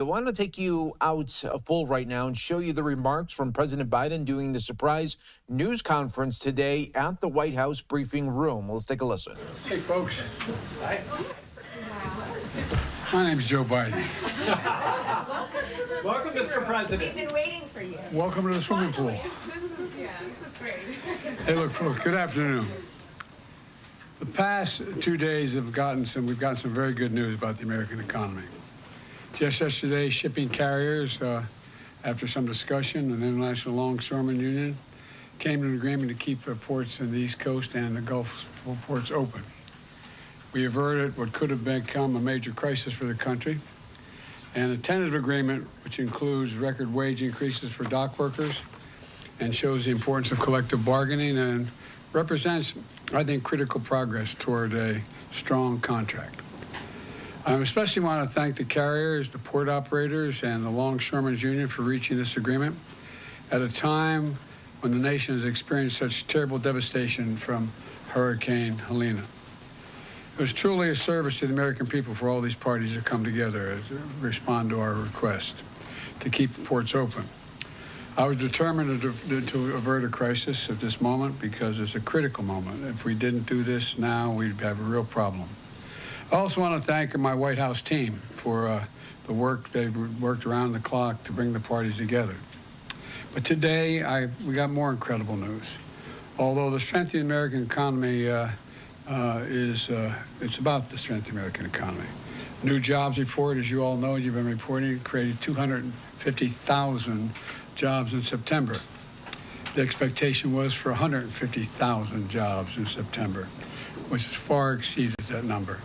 I want to take you out full right now and show you the remarks from President Biden doing the surprise news conference today at the White House briefing room. Let's take a listen. Hey, folks. My name's Joe Biden. Welcome, Mr. President. We've been waiting for you. Welcome to the swimming pool. This is great. Hey, look, folks, good afternoon. The past 2 days we've gotten some very good news about the American economy. Just yesterday, shipping carriers, after some discussion, an International Longshoremen Union came to an agreement to keep the ports in the East Coast and the Gulf ports open. We averted what could have become a major crisis for the country, and a tentative agreement which includes record wage increases for dock workers and shows the importance of collective bargaining and represents, I think, critical progress toward a strong contract. I especially want to thank the carriers, the port operators, and the Longshoremen's Union for reaching this agreement at a time when the nation has experienced such terrible devastation from Hurricane Helene. It was truly a service to the American people for all these parties to come together to respond to our request to keep the ports open. I was determined to avert a crisis at this moment because it's a critical moment. If we didn't do this now, we'd have a real problem. I also want to thank my White House team for the work. They've worked around the clock to bring the parties together. But today, we got more incredible news. Although the strength of the American economy it's about the strength of the American economy. New jobs report, as you all know, you've been reporting, created 250,000 jobs in September. The expectation was for 150,000 jobs in September, which far exceeded that number.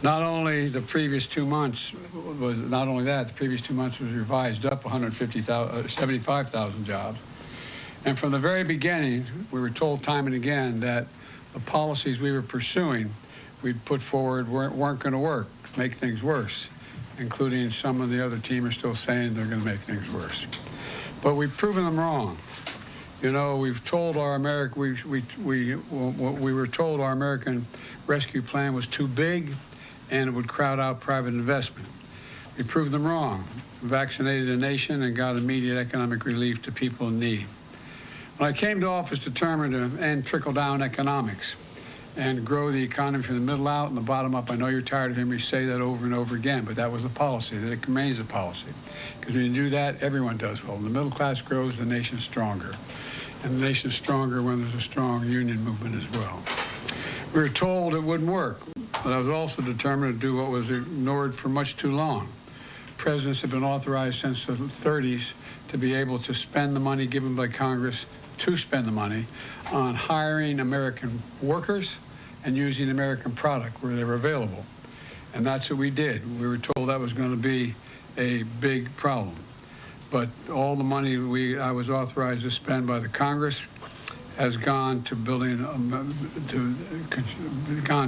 Not only the previous 2 months was the previous 2 months was revised up 75,000 jobs. And from the very beginning, we were told time and again that the policies we were pursuing, we'd put forward weren't going to work, make things worse, including some of the other team are still saying they're going to make things worse. But we've proven them wrong. You know, we've told our we were told our American rescue plan was too big and it would crowd out private investment. We proved them wrong. We vaccinated the nation and got immediate economic relief to people in need. When I came to office determined to end trickle-down economics and grow the economy from the middle out and the bottom up. I know you're tired of hearing me say that over and over again, but that was the policy, that it remains the policy. Because when you do that, everyone does well. When the middle class grows, the nation's stronger. And the nation's stronger when there's a strong union movement as well. We were told it wouldn't work, but I was also determined to do what was ignored for much too long. Presidents have been authorized since the 30s to be able to spend the money given by Congress to spend the money on hiring American workers and using American product where they were available. And that's what we did. We were told that was going to be a big problem. But all the money I was authorized to spend by the Congress has gone to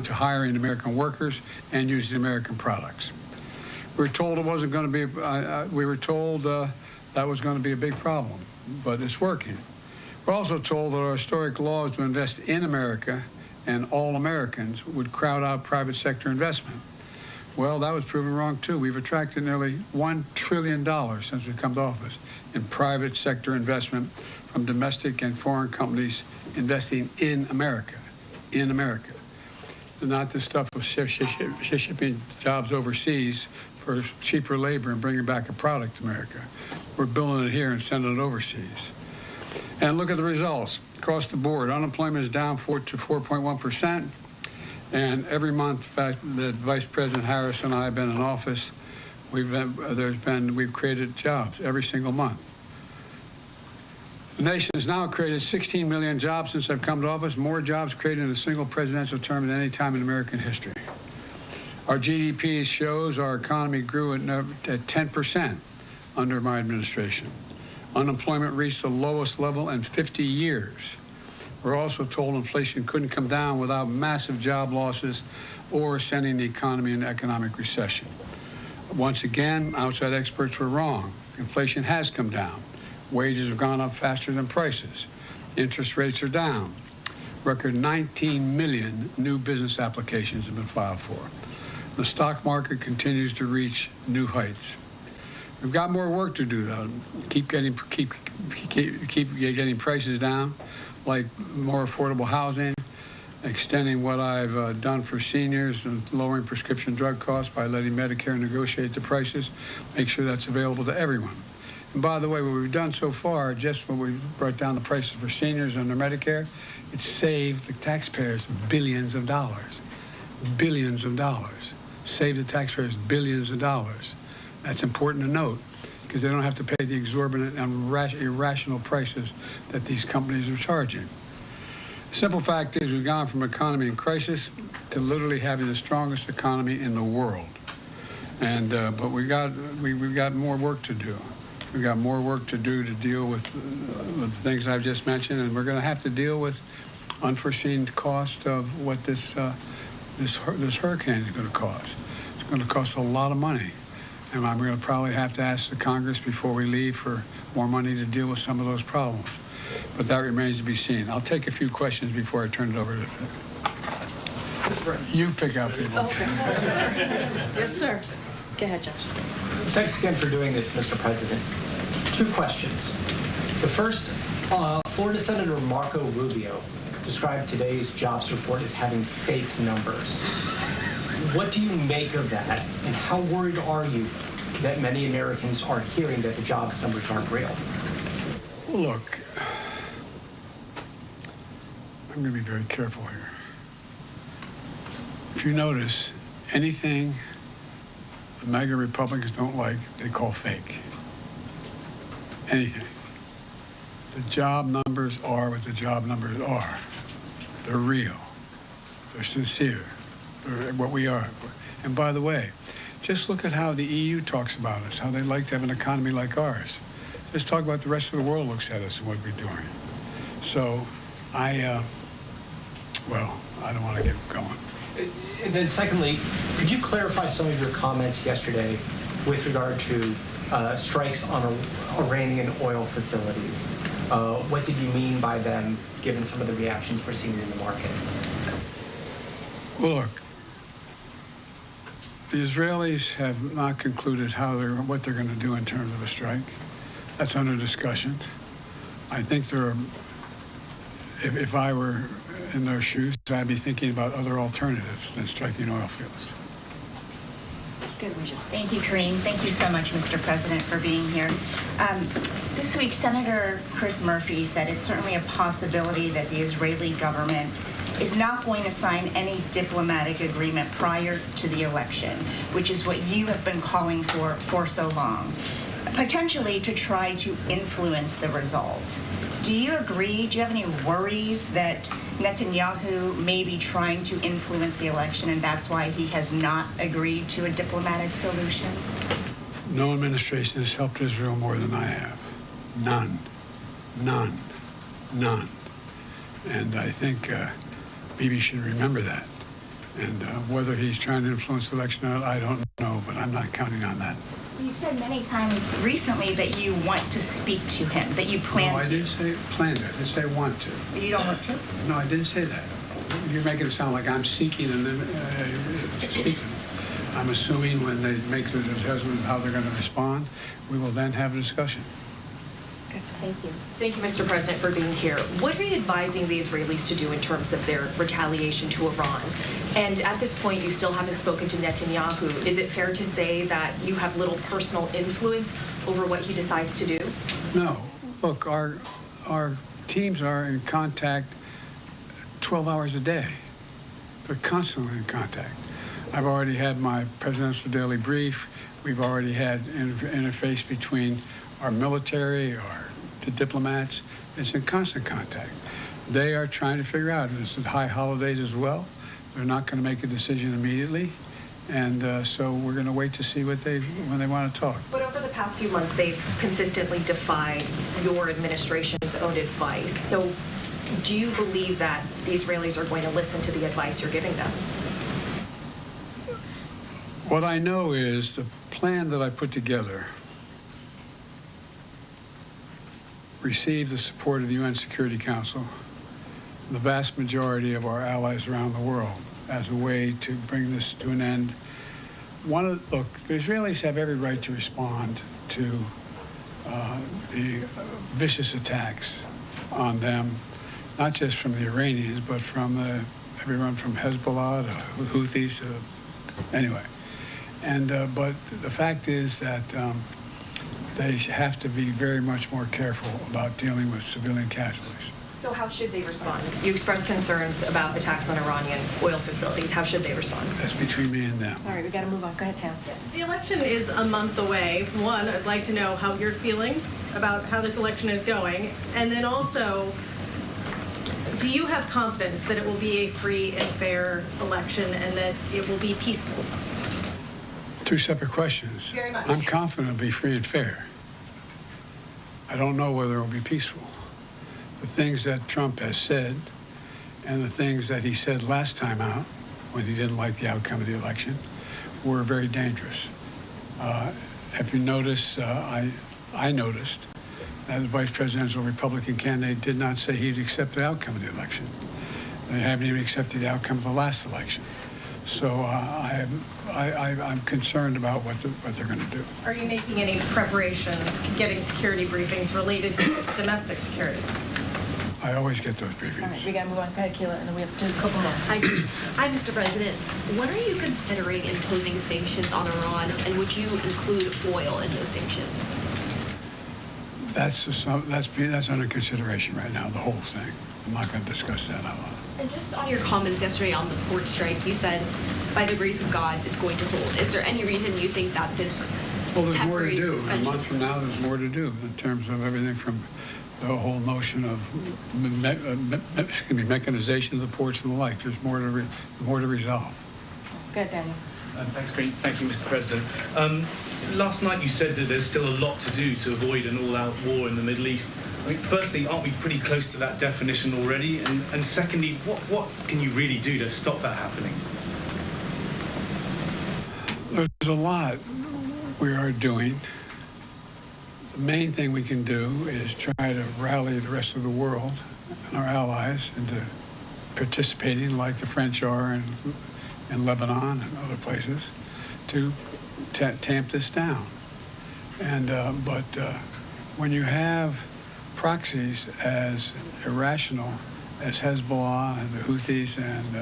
to hiring American workers and using American products. We were told it wasn't going to be. We were told that was going to be a big problem, but it's working. We're also told that our historic laws to invest in America and all Americans would crowd out private sector investment. Well, that was proven wrong too. We've attracted nearly $1 trillion since we've come to office in private sector investment from domestic and foreign companies investing in America, Not this stuff of shipping jobs overseas for cheaper labor and bringing back a product to America. We're building it here and sending it overseas. And look at the results. Across the board, unemployment is down to 4.1%. And every month, that Vice President Harris and I have been in office, we've created jobs every single month. The nation has now created 16 million jobs since I've come to office, more jobs created in a single presidential term than any time in American history. Our GDP shows our economy grew at 10% under my administration. Unemployment reached the lowest level in 50 years. We're also told inflation couldn't come down without massive job losses or sending the economy into economic recession. Once again, outside experts were wrong. Inflation has come down. Wages have gone up faster than prices. Interest rates are down. Record 19 million new business applications have been filed for. The stock market continues to reach new heights. We've got more work to do, though. Keep getting prices down, like more affordable housing, extending what I've done for seniors and lowering prescription drug costs by letting Medicare negotiate the prices, make sure that's available to everyone. And by the way, what we've done so far, just when we've brought down the prices for seniors under Medicare, it's saved the taxpayers billions of dollars. Billions of dollars. Saved the taxpayers billions of dollars. That's important to note, because they don't have to pay the exorbitant and irrational prices that these companies are charging. The simple fact is we've gone from economy in crisis to literally having the strongest economy in the world. And but we've got more work to do. We've got more work to do to deal with the things I've just mentioned, and we're going to have to deal with unforeseen cost of what this hurricane is going to cost. It's going to cost a lot of money. And I'm going to probably have to ask the Congress before we leave for more money to deal with some of those problems. But that remains to be seen. I'll take a few questions before I turn it over to you. Pick out people. Okay. Yes, sir. Yes, sir. Go ahead, Josh. Thanks again for doing this, Mr. President. 2 questions. The first, Florida Senator Marco Rubio described today's jobs report as having fake numbers. What do you make of that, and how worried are you that many Americans are hearing that the jobs numbers aren't real? Well, look, I'm going to be very careful here. If you notice, anything the MAGA Republicans don't like, they call fake. Anything. The job numbers are what the job numbers are. They're real. They're sincere. They're what we are. And by the way, just look at how the EU talks about us, how they like to have an economy like ours. Just talk about the rest of the world looks at us and what we're doing. So I don't want to get going. And then secondly, could you clarify some of your comments yesterday with regard to strikes on Iranian oil facilities? What did you mean by them, given some of the reactions we're seeing in the market? Well, look, the Israelis have not concluded what they're going to do in terms of a strike. That's under discussion. I think if I were in their shoes, I'd be thinking about other alternatives than striking oil fields. Good vision. Thank you, Kareem. Thank you so much, Mr. President, for being here. This week, Senator Chris Murphy said it's certainly a possibility that the Israeli government is not going to sign any diplomatic agreement prior to the election, which is what you have been calling for so long, potentially to try to influence the result. Do you agree? Do you have any worries that Netanyahu may be trying to influence the election, and that's why he has not agreed to a diplomatic solution? No administration has helped Israel more than I have. None. None. None. And I think Bibi should remember that. And whether he's trying to influence the election or not, I don't know, but I'm not counting on that. You've said many times recently that you want to speak to him, that you plan to. No, I didn't say plan to. I didn't say want to. You don't want to? No, I didn't say that. You're making it sound like I'm seeking and then speaking. I'm assuming when they make the assessment of how they're going to respond, we will then have a discussion. Thank you. Thank you, Mr. President, for being here. What are you advising the Israelis to do in terms of their retaliation to Iran? And at this point, you still haven't spoken to Netanyahu. Is it fair to say that you have little personal influence over what he decides to do? No. Look, our teams are in contact 12 hours a day. They're constantly in contact. I've already had my presidential daily brief. We've already had interface between our military, the diplomats. It's in constant contact. They are trying to figure out, it's the high holidays as well. They're not going to make a decision immediately. And so we're going to wait to see when they want to talk. But over the past few months, they've consistently defied your administration's own advice. So do you believe that the Israelis are going to listen to the advice you're giving them? What I know is the plan that I put together received the support of the UN Security Council, the vast majority of our allies around the world, as a way to bring this to an end look, the Israelis have every right to respond to the vicious attacks on them, not just from the Iranians, but from everyone from Hezbollah to Houthis. Anyway, and but the fact is that they have to be very much more careful about dealing with civilian casualties. So how should they respond? You expressed concerns about attacks on Iranian oil facilities. How should they respond? That's between me and them. All right, we got to move on. Go ahead, Tam. The election is a month away. One, I'd like to know how you're feeling about how this election is going. And then also, do you have confidence that it will be a free and fair election and that it will be peaceful? Two separate questions. Very much. I'm confident it'll be free and fair. I don't know whether it'll be peaceful. The things that Trump has said and the things that he said last time out when he didn't like the outcome of the election were very dangerous. If you notice, I noticed that the vice presidential Republican candidate did not say he'd accept the outcome of the election. They haven't even accepted the outcome of the last election. So I'm concerned about what they're going to do. Are you making any preparations, getting security briefings related to domestic security? I always get those briefings. All right, we got to move on. Go ahead, Keila, and then we have to do a couple more. Hi, Mr. President. When are you considering imposing sanctions on Iran, and would you include oil in those sanctions? That's under consideration right now, the whole thing. I'm not going to discuss that out loud. And just on your comments yesterday on the port strike, you said, by the grace of God, it's going to hold. Is there any reason you think that this Well, there's more to temporary do. suspension? A month from now, there's more to do in terms of everything from the whole notion of mechanization of the ports and the like. There's more to resolve. Go ahead, Daniel. Thanks, Green. Thank you, Mr. President. Last night you said that there's still a lot to do to avoid an all-out war in the Middle East. I mean, firstly, aren't we pretty close to that definition already? And secondly, what can you really do to stop that happening? There's a lot we are doing. The main thing we can do is try to rally the rest of the world and our allies into participating, like the French are in Lebanon and other places, to tamp this down. And but when you have proxies as irrational as Hezbollah and the Houthis, and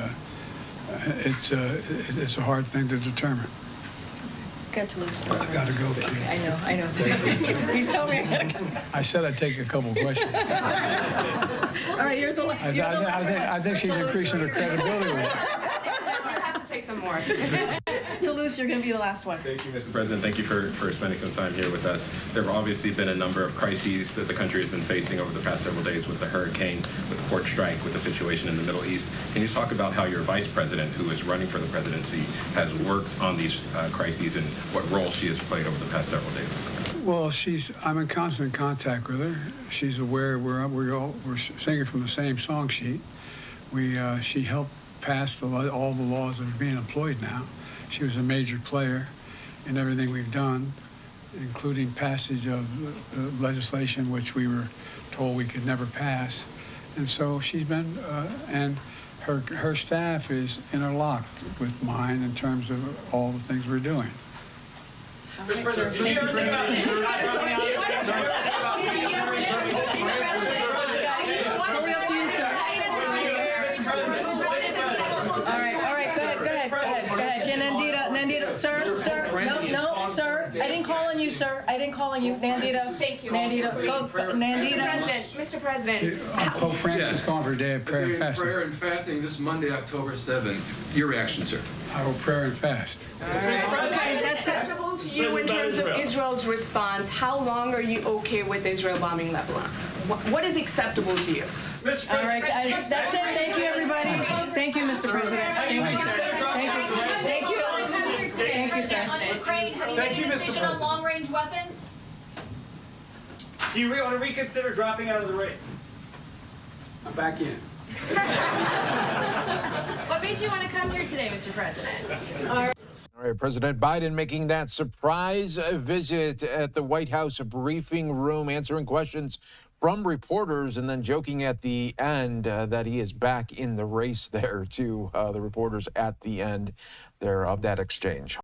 it's a hard thing to determine. Got to lose. I got to go. I know. Please tell me. I said I'd take a couple questions. All right, you're the last. I think she's increasing her credibility with it. Take some more. Toulouse, you're going to be the last one. Thank you, Mr. President. Thank you for spending some time here with us. There have obviously been a number of crises that the country has been facing over the past several days, with the hurricane, with the port strike, with the situation in the Middle East. Can you talk about how your vice president, who is running for the presidency, has worked on these crises and what role she has played over the past several days? Well, I'm in constant contact with her. She's aware we're singing from the same song sheet. She helped pass all the laws that are being employed now. She was a major player in everything we've done, including passage of legislation which we were told we could never pass. And so she's been, and her staff is interlocked with mine in terms of all the things we're doing. Mr. President, did you ever think about Totally up to you, sir. All right, go ahead. Nandita, sir, no, sir. I didn't call on you, sir. I didn't call on you. Nandita. Thank you. Nandita, go. Nandita. Mr. President. Pope Francis calling for a day of prayer and fasting. Prayer and fasting this Monday, October 7th. Your reaction, sir? I will prayer and fast. Okay, is that acceptable to you in terms of Israel's response? How long are you okay with Israel bombing Lebanon? What is acceptable to you? Mr. President, All right, guys, that's it. Thank you, everybody. Thank you, Mr. President. Thank you, sir. Thank you, sir. On Ukraine, have you made a decision on long-range weapons? do you want to reconsider dropping out of the race? I'm back in. What made you want to come here today, Mr. President? All right, President Biden making that surprise visit at the White House briefing room, answering questions from reporters, and then joking at the end that he is back in the race there to the reporters at the end there of that exchange.